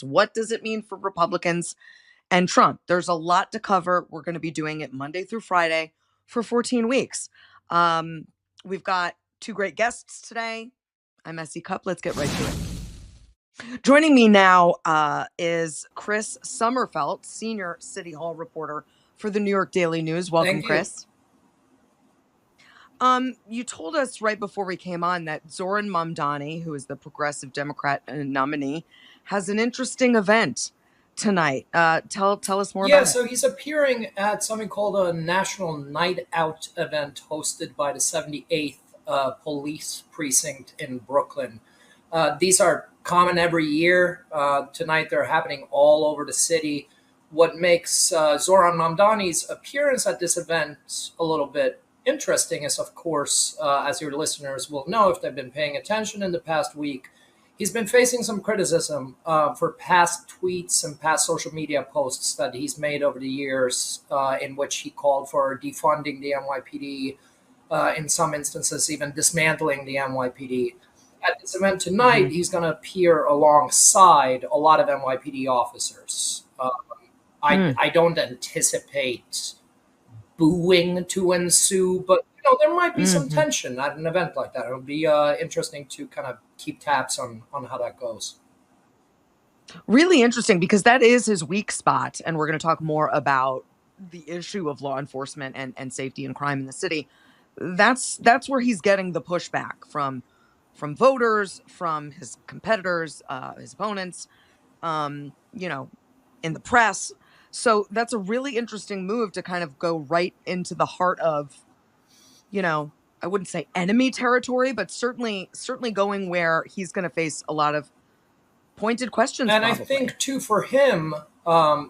midterms. What does it mean for Republicans and Trump? There's a lot to cover. We're going to be doing it Monday through Friday for 14 weeks. Um, we've got two great guests today. I'm Essie Cup. Let's get right to it. Joining me now is Chris Sommerfeldt, senior City Hall reporter for the New York Daily News. Welcome, Thank you. Chris. You told us right before we came on that Zoran Mamdani, who is the Progressive Democrat nominee, has an interesting event tonight. Tell us more Yeah, about it. so he's appearing at something called a National Night Out event hosted by the 78th Police Precinct in Brooklyn. These are common every year. Tonight they're happening all over the city. What makes Zoran Mamdani's appearance at this event a little bit interesting is, of course, as your listeners will know if they've been paying attention in the past week, he's been facing some criticism for past tweets and past social media posts that he's made over the years, in which he called for defunding the NYPD, in some instances, even dismantling the NYPD. At this event tonight, Mhm. he's going to appear alongside a lot of NYPD officers. Mm, I don't anticipate booing to ensue, but there might be some mhm. tension at an event like that. It'll be interesting to kind of keep tabs on how that goes. Really interesting because that is his weak spot. And we're going to talk more about the issue of law enforcement and safety and crime in the city. That's where he's getting the pushback from voters, from his competitors, his opponents, you know, in the press. So that's a really interesting move to kind of go right into the heart of, you know, I wouldn't say enemy territory, but certainly going where he's going to face a lot of pointed questions And I probably. think too for him,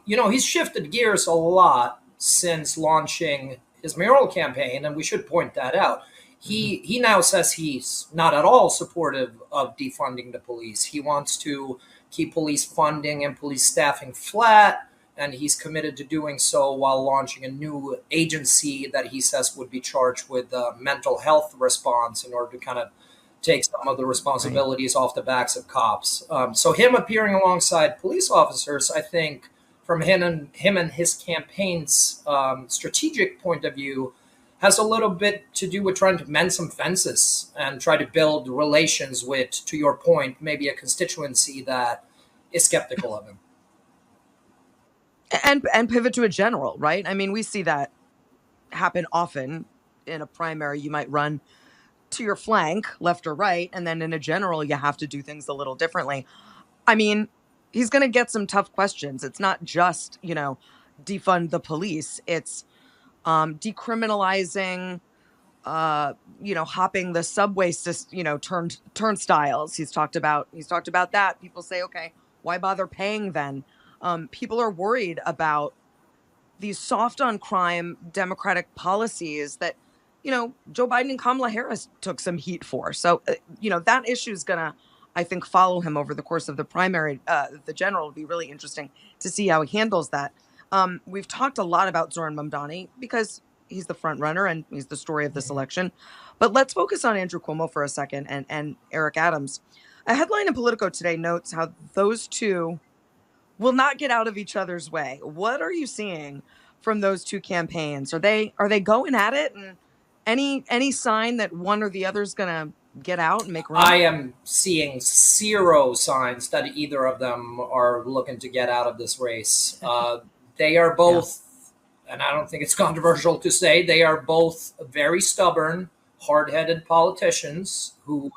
he's shifted gears a lot since launching his mayoral campaign, and we should point that out. Mhm. He now says he's not at all supportive of defunding the police. He wants to keep police funding and police staffing flat, and he's committed to doing so while launching a new agency that he says would be charged with mental health response in order to kind of take some of the Right. responsibilities off the backs of cops. So him appearing alongside police officers, I think, from him and his campaign's strategic point of view, has a little bit to do with trying to mend some fences and try to build relations with, to your point, maybe a constituency that is skeptical of him. And pivot to a general, right? I mean, we see that happen often in a primary. You might run to your flank, left or right, and then in a general, you have to do things a little differently. I mean, he's going to get some tough questions. It's not just, defund the police. It's decriminalizing hopping the subway system, turnstiles. He's talked about that. People say, okay, why bother paying then? People are worried about these soft on crime Democratic policies that, Joe Biden and Kamala Harris took some heat for. So, that issue is going to, I think, follow him over the course of the primary. The general will be really interesting to see how he handles that. We've talked a lot about Zoran Mamdani because he's the front runner and he's the story of this Mhm. election. But let's focus on Andrew Cuomo for a second and Eric Adams. A headline in Politico today notes how those two will not get out of each other's way. What are you seeing from those two campaigns? Are they going at it, and any sign that one or the other is going to get out and make I room? am seeing zero signs that either of them are looking to get out of this race. They are Yeah. both, and I don't think it's controversial to say, they are both very stubborn, hard headed politicians who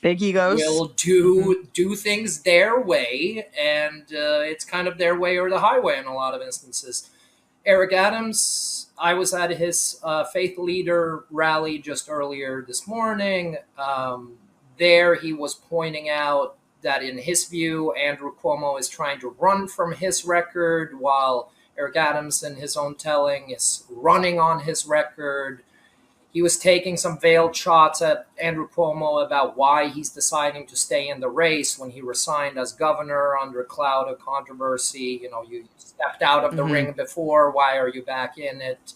Big egos. will Hmm. do things their way, and it's kind of their way or the highway in a lot of instances. Eric Adams, I was at his faith leader rally just earlier this morning. There, he was pointing out that, in his view, Andrew Cuomo is trying to run from his record, while Eric Adams, in his own telling, is running on his record. He was taking some veiled shots at Andrew Cuomo about why he's deciding to stay in the race when he resigned as governor under a cloud of controversy. You stepped out of the Hmm. ring before. Why are you back in it?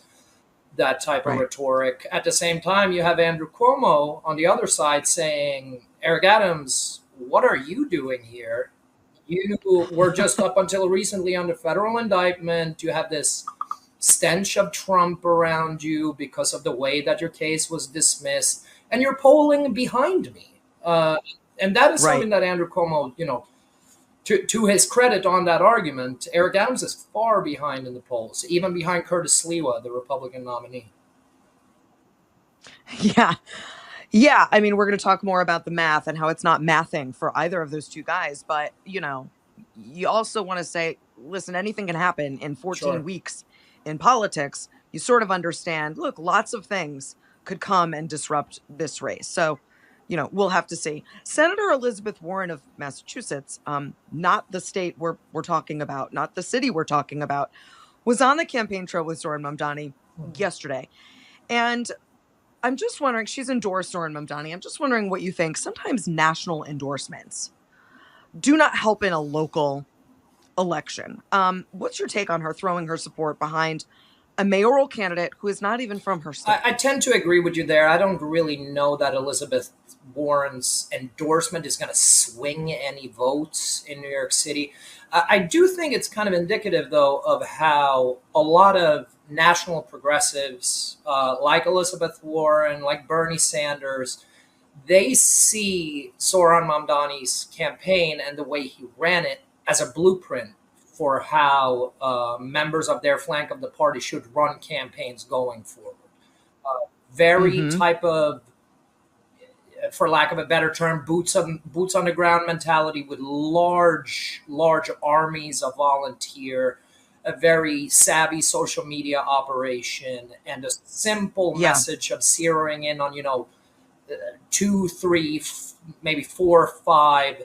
That type of Right. rhetoric. At the same time, you have Andrew Cuomo on the other side saying, Eric Adams, what are you doing here? You were just up until recently under federal indictment. You have this stench of Trump around you because of the way that your case was dismissed, and you're polling behind me. And that is Right. something that Andrew Cuomo, to his credit on that argument, Eric Adams is far behind in the polls, even behind Curtis Sliwa, the Republican nominee. Yeah. Yeah. I mean, we're going to talk more about the math and how it's not mathing for either of those two guys. But, you also want to say, listen, anything can happen in 14 Sure. weeks in politics. You sort of understand, look, lots of things could come and disrupt this race. So, we'll have to see. Senator Elizabeth Warren of Massachusetts, not the state we're talking about, not the city we're talking about, was on the campaign trail with Zoran Mamdani Mhm. yesterday. And I'm just wondering, she's endorsed Zoran Mamdani. I'm just wondering what you think. Sometimes national endorsements do not help in a local election. What's your take on her throwing her support behind a mayoral candidate who is not even from her state? I tend to agree with you there. I don't really know that Elizabeth Warren's endorsement is going to swing any votes in New York City. I do think it's kind of indicative, though, of how a lot of national progressives, like Elizabeth Warren, like Bernie Sanders, they see Zoran Mamdani's campaign and the way he ran it as a blueprint for how members of their flank of the party should run campaigns going forward. Very Mm-hmm. type of, for lack of a better term, boots on the ground mentality with large armies of volunteer, a very savvy social media operation, and a simple Yeah. message of zeroing in on two, three, maybe four or five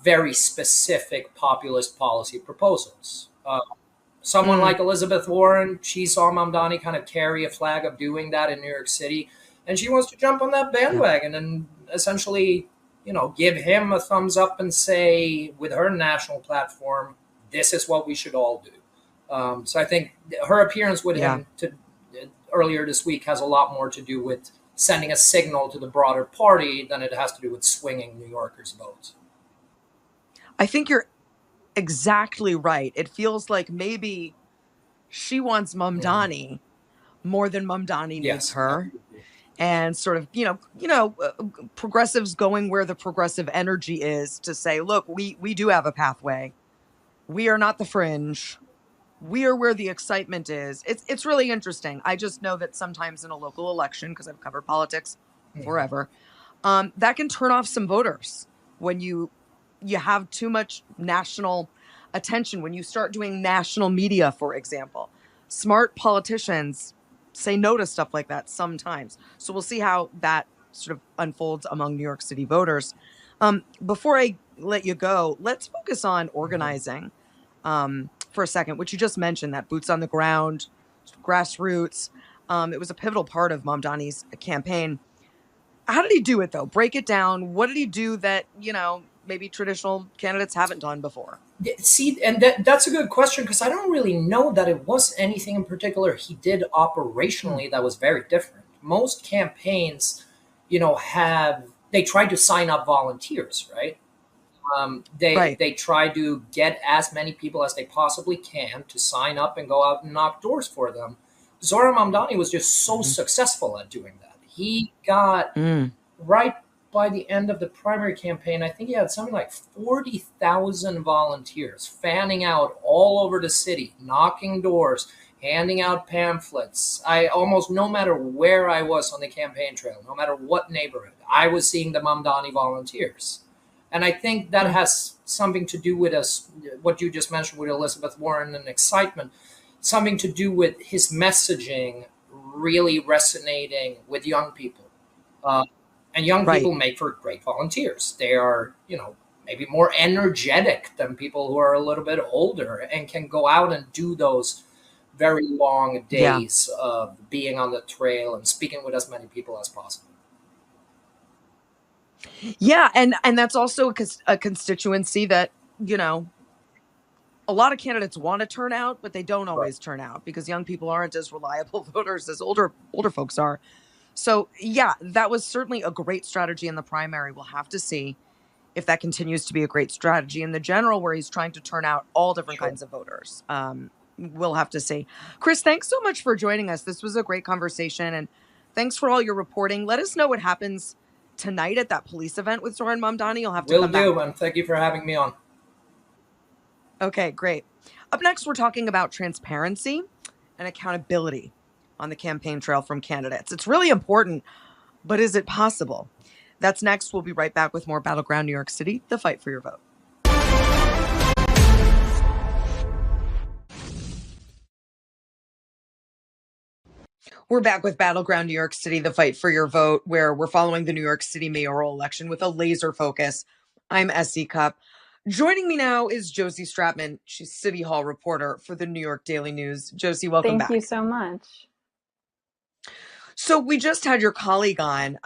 very specific populist policy proposals. Someone Mm, like Elizabeth Warren, she saw Mamdani kind of carry a flag of doing that in New York City, and she wants to jump on that yeah. bandwagon and essentially, give him a thumbs up and say, with her national platform, this is what we should all do. So I think her appearance with Yeah. him earlier this week has a lot more to do with sending a signal to the broader party than it has to do with swinging New Yorkers' votes. I think you're exactly right. It feels like maybe she wants Mhm. Mamdani more than Mamdani needs Yes, I her. agree with you. And sort of, progressives going where the progressive energy is to say, look, we do have a pathway. We are not the fringe. We are where the excitement is. It's really interesting. I just know that sometimes in a local election, because I've covered politics Mhm. forever, that can turn off some voters when you have too much national attention, when you start doing national media, for example. Smart politicians say no to stuff like that sometimes. So we'll see how that sort of unfolds among New York City voters. Before I let you go, let's focus on Mhm. organizing for a second, which you just mentioned, that boots on the ground, grassroots. It was a pivotal part of Mamdani's campaign. How did he do it though? Break it down. What did he do that, maybe traditional candidates haven't done before? See, and that's a good question because I don't really know that it was anything in particular he did Hmm. operationally that was very different. Most campaigns, have they try to sign up volunteers, right? They Right. they try to get as many people as they possibly can to sign up and go out and knock doors for them. Zohran Mamdani was just so Hmm. successful at doing that. He got Mm. right by the end of the primary campaign, I think he had something like 40,000 volunteers fanning out all over the city, knocking doors, handing out pamphlets. No matter where I was on the campaign trail, no matter what neighborhood, I was seeing the Mamdani volunteers. And I think that Hmm. has something to do with what you just mentioned with Elizabeth Warren and excitement, something to do with his messaging really resonating with young people. Uh, and young Right. people make for great volunteers. They are, maybe more energetic than people who are a little bit older and can go out and do those very long Yeah. days of being on the trail and speaking with as many people as possible. Yeah, and that's also a constituency that, you know, a lot of candidates want to turn out, but they don't Right. always turn out because young people aren't as reliable voters as older folks are. So, yeah, that was certainly a great strategy in the primary. We'll have to see. if that continues to be a great strategy. In the general, where he's trying to turn out all different Sure. kinds of voters, we'll have to see. Chris, thanks so much for joining us. This was a great conversation, and thanks for all your reporting. Let us know what happens tonight at that police event with Zoran Mamdani. You'll have to Will come back. do, and thank you for having me on. Okay, great. Up next, we're talking about transparency and accountability on the campaign trail from candidates. It's really important, but is it possible? That's next. We'll be right back with more Battleground New York City, the fight for your vote. We're back with Battleground New York City, the fight for your vote, where we're following the New York City mayoral election with a laser focus. I'm Essie Cup. Joining me now is Josie Stratman. She's City Hall reporter for the New York Daily News. Josie, welcome back. Thank you so much. So we just had your colleague on,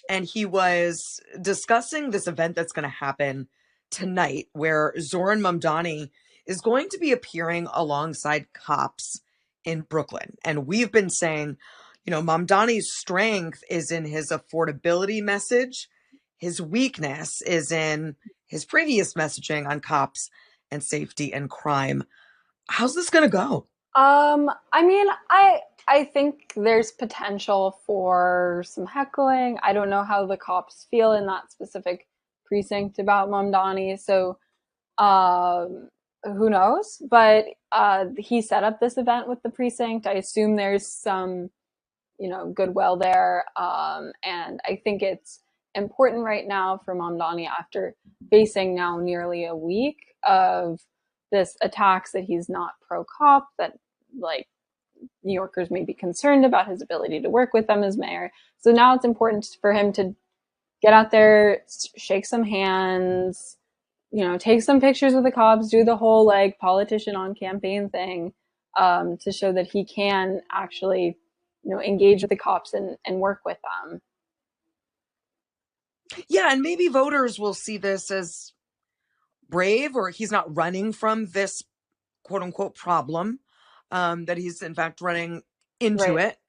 and he was discussing this event that's going to happen tonight, where Zoran Mamdani is going to be appearing alongside cops in Brooklyn. And we've been saying, Mamdani's strength is in his affordability message. His weakness is in his previous messaging on cops and safety and crime. How's this going to go? I think there's potential for some heckling. I don't know how the cops feel in that specific precinct about Mamdani, so who knows? But he set up this event with the precinct. I assume there's some, goodwill there, and I think it's important right now for Mamdani, after facing now nearly a week of this attacks, that he's not pro-cop, that New Yorkers may be concerned about his ability to work with them as mayor. So now it's important for him to get out there, shake some hands, take some pictures with the cops, do the whole politician on campaign thing, to show that he can actually, engage with the cops and work with them. Yeah, and maybe voters will see this as brave, or he's not running from this quote unquote problem, that he's in fact running into Right. it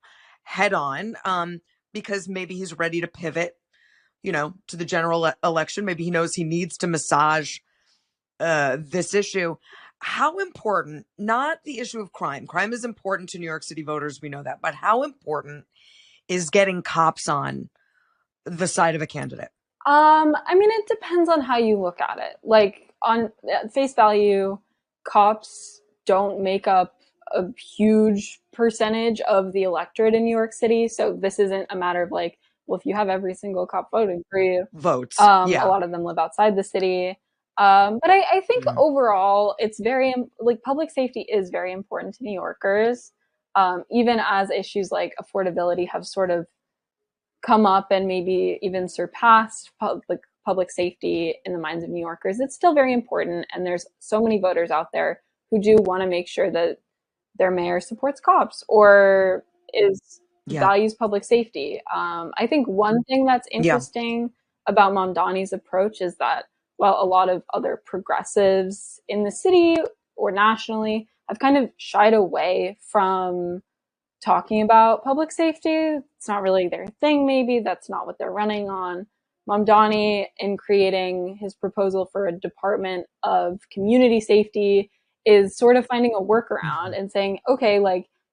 head on, because maybe he's ready to pivot, to the general election. Maybe he knows he needs to massage this issue. How important, not the issue of crime. Crime is important to New York City voters. We know that. But how important is getting cops on the side of a candidate? It depends on how you look at it. On face value, cops don't make up a huge percentage of the electorate in New York City. So this isn't a matter of if you have every single cop voting for you, Votes. a Yeah. lot of them live outside the city. But I think overall, it's very, public safety is very important to New Yorkers, even as issues like affordability have sort of come up and maybe even surpassed public safety in the minds of New Yorkers. It's still very important. And there's so many voters out there who do want to make sure that their mayor supports cops or values public safety. I think one thing that's interesting about Mamdani's approach is that while a lot of other progressives in the city or nationally have kind of shied away from talking about public safety, it's not really their thing, maybe that's not what they're running on. Mamdani, in creating his proposal for a Department of Community Safety, is sort of finding a workaround and saying, okay,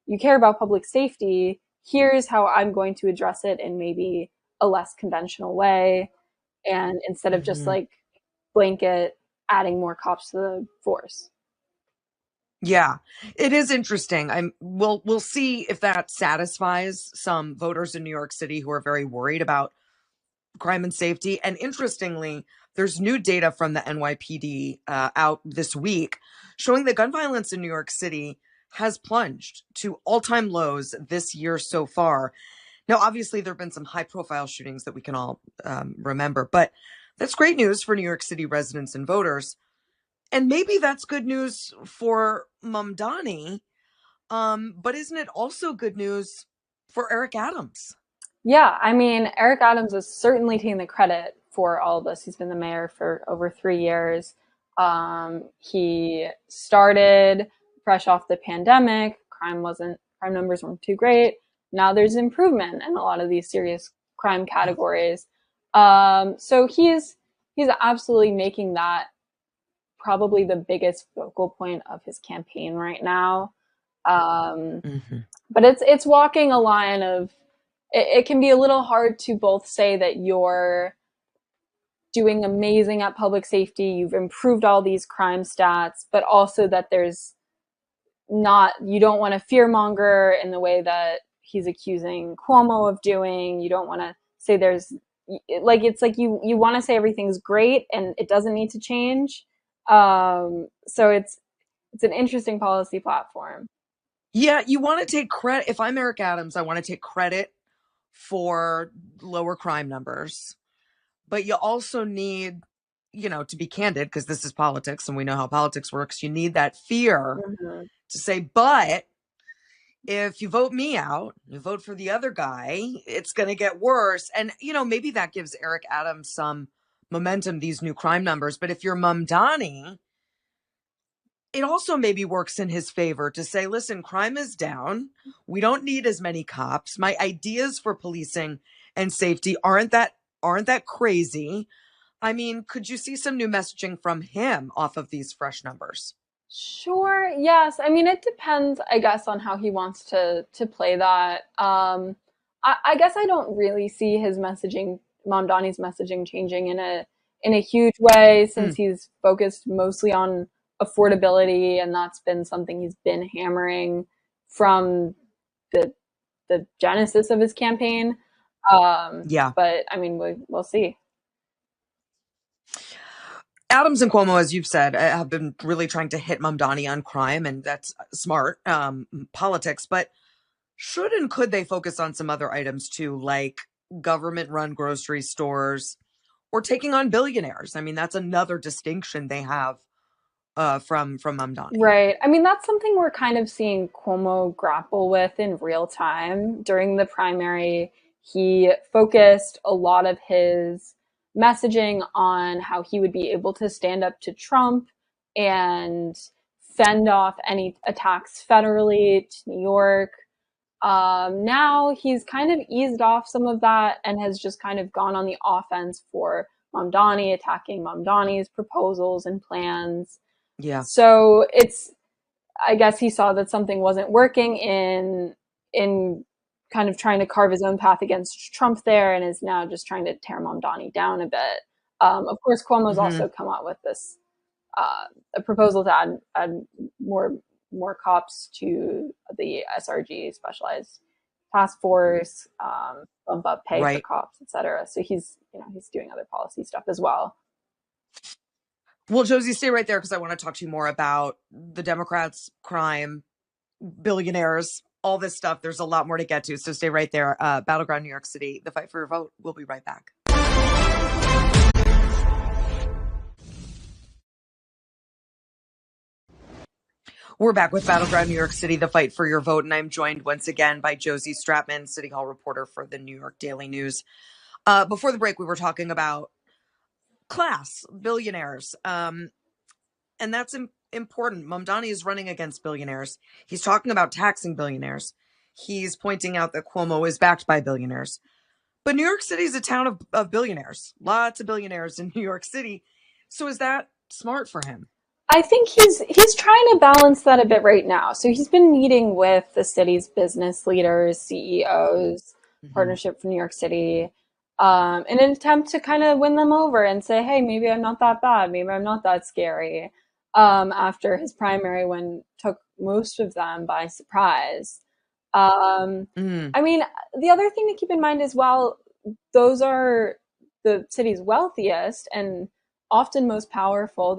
you care about public safety, here's how I'm going to address it in maybe a less conventional way. And instead of just blanket adding more cops to the force. Yeah, it is interesting. We'll see if that satisfies some voters in New York City who are very worried about crime and safety. And interestingly, there's new data from the NYPD out this week showing that gun violence in New York City has plunged to all-time lows this year so far. Now, obviously, there have been some high-profile shootings that we can all remember, but that's great news for New York City residents and voters. And maybe that's good news for Mamdani, but isn't it also good news for Eric Adams? Yeah, Eric Adams is certainly taking the credit for all of this. He's been the mayor for over 3 years. He started fresh off the pandemic. Crime numbers weren't too great. Now there's improvement in a lot of these serious crime categories. So he's he's absolutely making that probably the biggest focal point of his campaign right now. Um, Mm-hmm. but it's walking a line of it can be a little hard to both say that you're doing amazing at public safety, you've improved all these crime stats, but also that there's not, you don't want to fearmonger in the way that he's accusing Cuomo of doing. You don't want to say there's like, it's like you want to say everything's great and it doesn't need to change. So it's an interesting policy platform. Yeah, you want to take credit. If I'm Eric Adams, I want to take credit for lower crime numbers, but you also need, to be candid, because this is politics and we know how politics works, you need that fear Mm-hmm. to say, but if you vote me out, you vote for the other guy, it's going to get worse. And, maybe that gives Eric Adams some momentum, these new crime numbers. But if you're Mamdani, it also maybe works in his favor to say, listen, crime is down. We don't need as many cops. My ideas for policing and safety aren't that crazy. I mean, could you see some new messaging from him off of these fresh numbers? Sure. Yes. I mean, it depends, I guess, on how he wants to play that. I guess I don't really see his messaging, Mamdani's messaging, changing in a huge way since Mm, he's focused mostly on affordability, and that's been something he's been hammering from the the genesis of his campaign. yeah. But I mean, we'll see. Adams and Cuomo, as you've said, have been really trying to hit Mamdani on crime, and that's smart politics. But should and could they focus on some other items too, like government-run grocery stores or taking on billionaires? I mean, that's another distinction they have from Mamdani. Right. I mean, that's something we're kind of seeing Cuomo grapple with in real time. During the primary, he focused a lot of his messaging on how he would be able to stand up to Trump and fend off any attacks federally to New York. Now he's kind of eased off some of that and has just kind of gone on the offense for Mamdani, attacking Mamdani's proposals and plans. Yeah, So it's, I guess he saw that something wasn't working in kind of trying to carve his own path against Trump there, and is now just trying to tear Mamdani down a bit. Of course, Cuomo's hmm, also come out with this a proposal to add more cops to the SRG, specialized task force, bump up pay for right. cops, etc. So he's doing other policy stuff as well. Well, Josie, stay right there because I want to talk to you more about the Democrats, crime, billionaires, all this stuff. There's a lot more to get to, so stay right there. Battleground, New York City, the fight for your vote. We'll be right back. We're back with Battleground New York City, the fight for your vote, and I'm joined once again by Josie Stratman, City Hall reporter for the New York Daily News. Before the break, we were talking about class, billionaires, and that's important. Mamdani is running against billionaires. He's talking about taxing billionaires. He's pointing out that Cuomo is backed by billionaires. But New York City is a town of billionaires. Lots of billionaires in New York City. So is that smart for him? I think he's trying to balance that a bit right now. So he's been meeting with the city's business leaders, CEOs, Mm-hmm. Partnership for New York City, in an attempt to kind of win them over and say, hey, maybe I'm not that bad, maybe I'm not that scary. After his primary win took most of them by surprise. Um, Mm, I mean, the other thing to keep in mind as well, those are the city's wealthiest and often most powerful.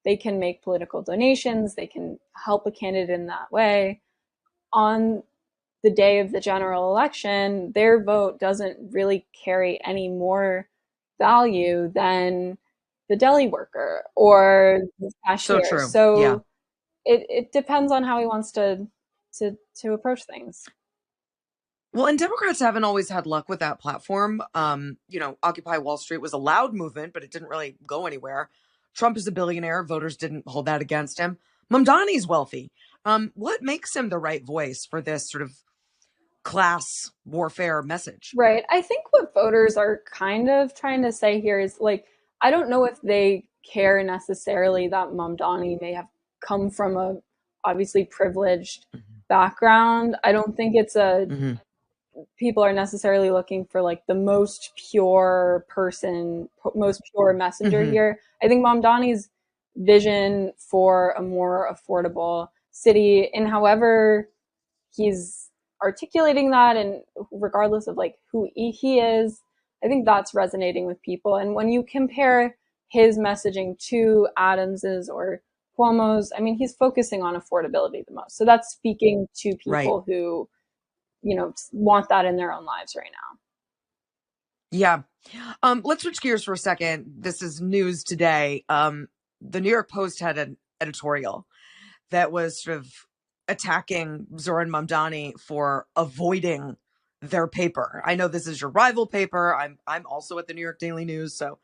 They can make political donations, they can help a candidate in that way. On the day of the general election, their vote doesn't really carry any more value than the deli worker or the so cashier. true. Yeah. So it depends on how he wants to approach things. Well, and Democrats haven't always had luck with that platform. Occupy Wall Street was a loud movement, but it didn't really go anywhere. Trump is a billionaire. Voters didn't hold that against him. Mamdani's wealthy. What makes him the right voice for this sort of class warfare message? Right. I think what voters are kind of trying to say here is like, I don't know if they care necessarily that Mamdani may have come from a obviously privileged background. I don't think it's a Hmm. people are necessarily looking for like the most pure person, most pure messenger Hmm. here. I think Mamdani's vision for a more affordable city, and however he's articulating that, and regardless of like who he is, I think that's resonating with people. And when you compare his messaging to Adams's or Cuomo's, I mean, he's focusing on affordability the most. So that's speaking to Right. people who, want that in their own lives right now. Yeah. Let's switch gears for a second. This is news today. The New York Post had an editorial that was sort of attacking Zoran Mamdani for avoiding their paper. I know this is your rival paper. I'm also at the New York Daily News, so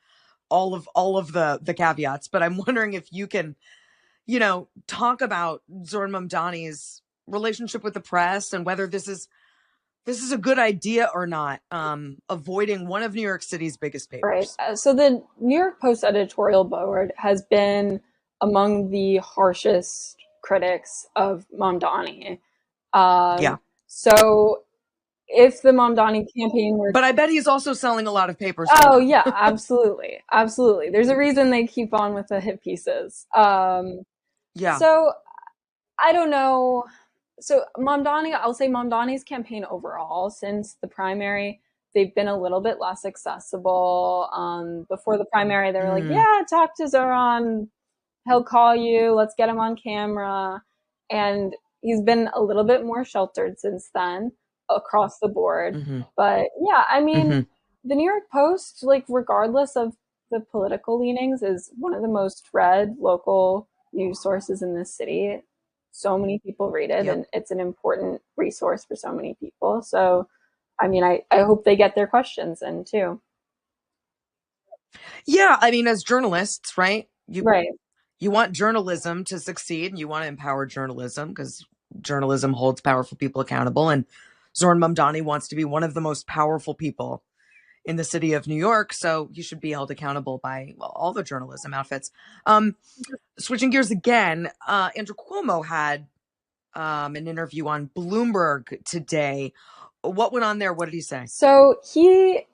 all of the caveats, but I'm wondering if you can, talk about Zoran Mamdani's relationship with the press and whether this is a good idea or not, avoiding one of New York City's biggest Right. papers. So the New York Post editorial board has been among the harshest critics of Mamdani. Yeah. So if the Mamdani campaign were, But I bet he's also selling a lot of papers for oh them. yeah, absolutely, absolutely. There's a reason they keep on with the hit pieces. Yeah. So I don't know. So Mamdani, I'll say Mamdani's campaign overall since the primary, they've been a little bit less accessible. Before the primary, they were like, Mm, "Yeah, talk to Zoran. He'll call you. Let's get him on camera." And he's been a little bit more sheltered since then across the board. hmm. But yeah, I mean, Hmm. the New York Post, like regardless of the political leanings, is one of the most read local news sources in this city. So many people read it, Yep. and it's an important resource for so many people. So, I mean, I hope they get their questions in too. Yeah. I mean, as journalists, right? Right. You want journalism to succeed and you want to empower journalism because journalism holds powerful people accountable. And Zoran Mamdani wants to be one of the most powerful people in the city of New York. So he should be held accountable by, well, all the journalism outfits. Um, Switching gears again, Andrew Cuomo had an interview on Bloomberg today. What went on there? What did he say? So he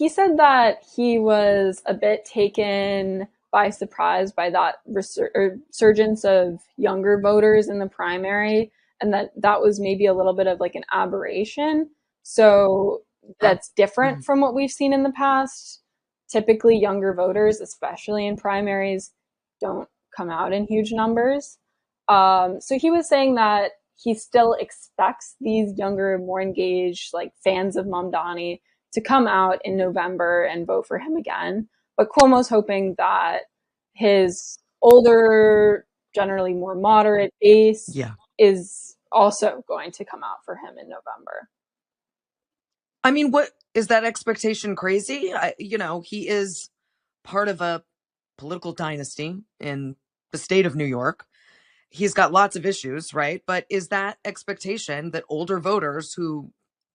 said that he was a bit taken by surprise by that resurgence of younger voters in the primary, and that was maybe a little bit of like an aberration. So Oh. that's different Mhm. from what we've seen in the past. Typically, younger voters, especially in primaries, don't come out in huge numbers. So he was saying that he still expects these younger, more engaged, like fans of Mamdani to come out in November and vote for him again. But Cuomo's hoping that his older, generally more moderate base Yeah. is also going to come out for him in November. I mean, what is that expectation crazy? He is part of a political dynasty in the state of New York. He's got lots of issues, right? But is that expectation that older voters who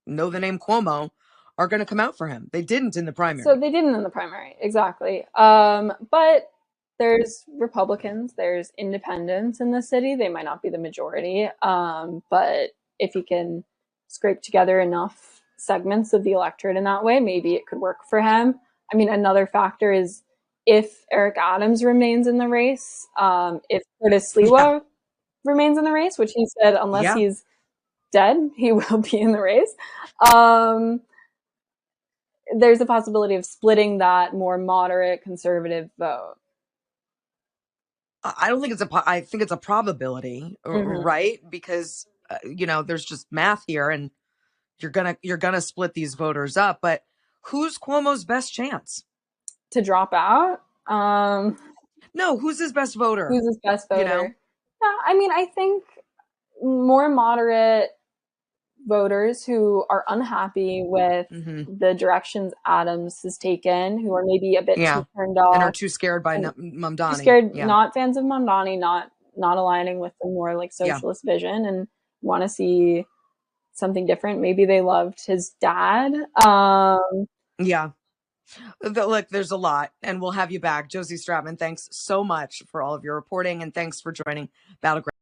know the name Cuomo are going to come out for him? They didn't in the So primary. they didn't in the primary, exactly. But there's Republicans, there's independents in the city. They might not be the majority, but if he can scrape together enough segments of the electorate in that way, maybe it could work for him. I mean, another factor is if Eric Adams remains in the race, if Curtis Yeah. Sliwa remains in the race, which he said unless Yeah. he's dead, he will be in the race. Um, there's a possibility of splitting that more moderate conservative vote. I don't think I think it's a probability, Mm-hmm. right? Because, there's just math here and you're going to split these voters up, but who's Cuomo's best chance? To drop out. No, who's his best voter? Who's his best You know? voter? Yeah, I mean, I think more moderate voters who are unhappy with Hmm. the directions Adams has taken, who are maybe a bit too Yeah. turned And are off too scared by and too Mamdani. scared, Yeah. not fans of Mamdani, not aligning with the more like Yeah. socialist vision, and want to see something different. Maybe they loved his dad. Yeah. Look, there's a lot, and we'll have you back. Josie Stratman, thanks so much for all of your reporting, and thanks for joining Battleground.